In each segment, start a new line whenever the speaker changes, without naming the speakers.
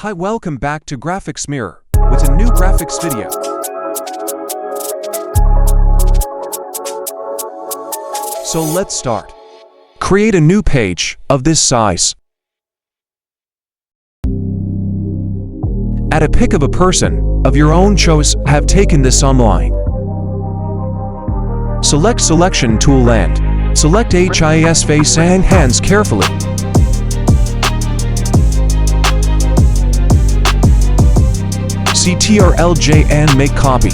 Hi, welcome back to Graphics Mirror with a new graphics video. So let's start. Create a new page of this size. Add a pic of a person of your own choice. Have taken this online. Select Selection tool and select HIS face and hands carefully. Ctrl-J and make copy.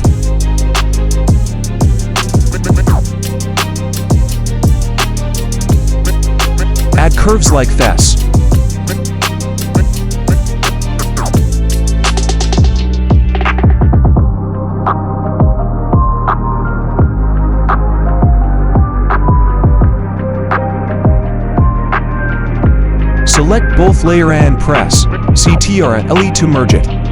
Add curves like this. Select both layer and press Ctrl-L to merge it.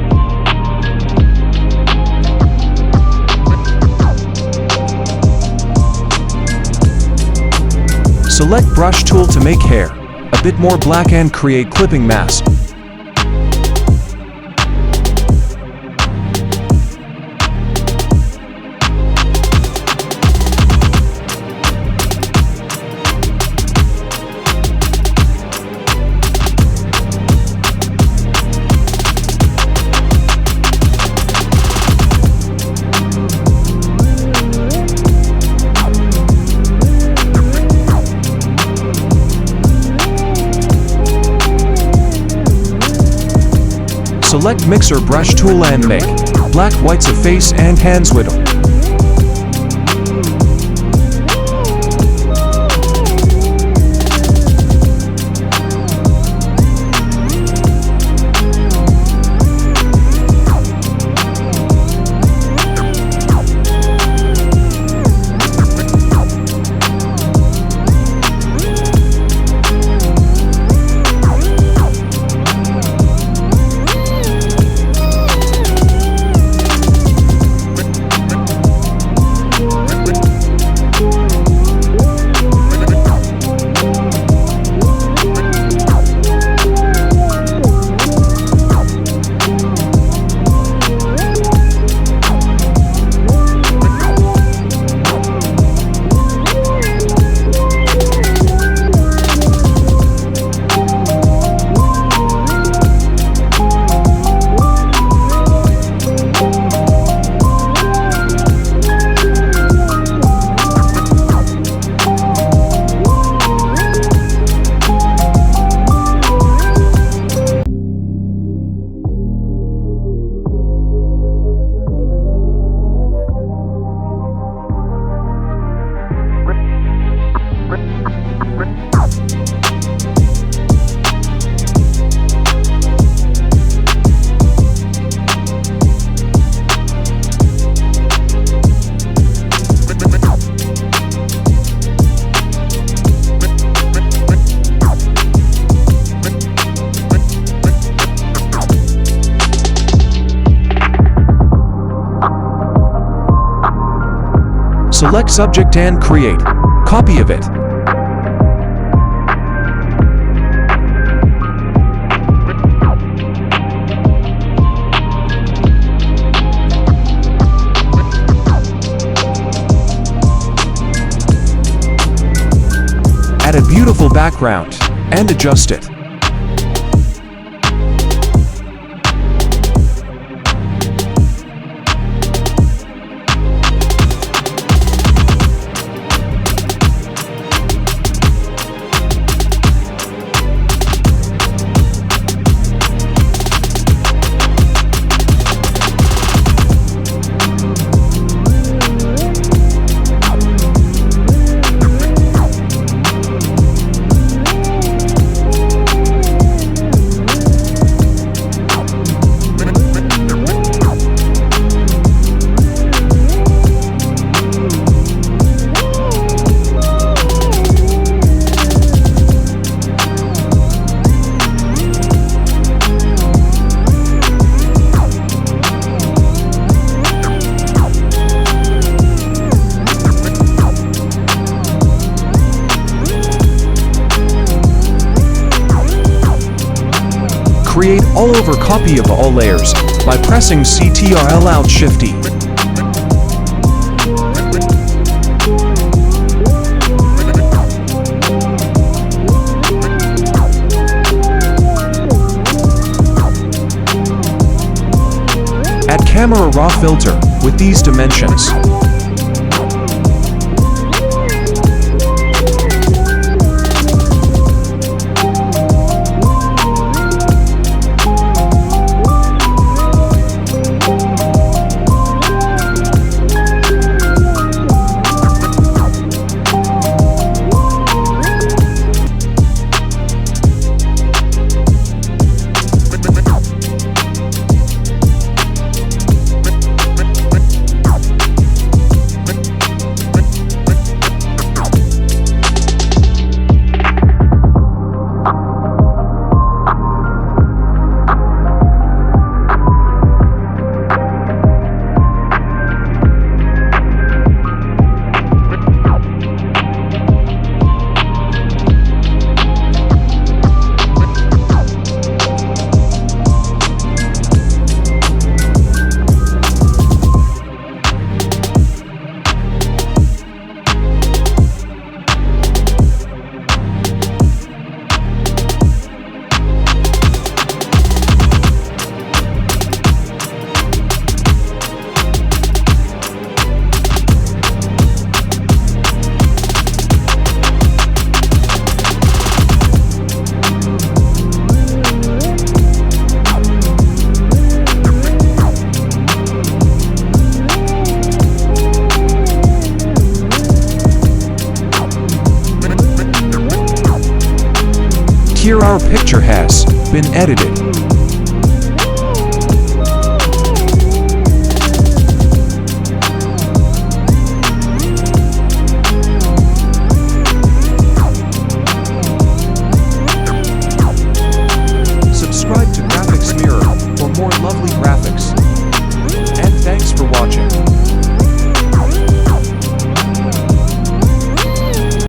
Select brush tool to make hair a bit more black and create clipping mask. Select Mixer brush tool and make black whites of face and hands whittle. Select subject and create copy of it. Add a beautiful background and adjust it. copy of all layers by pressing Ctrl Alt Shift E. Add camera raw filter with these dimensions. Here our picture has been edited.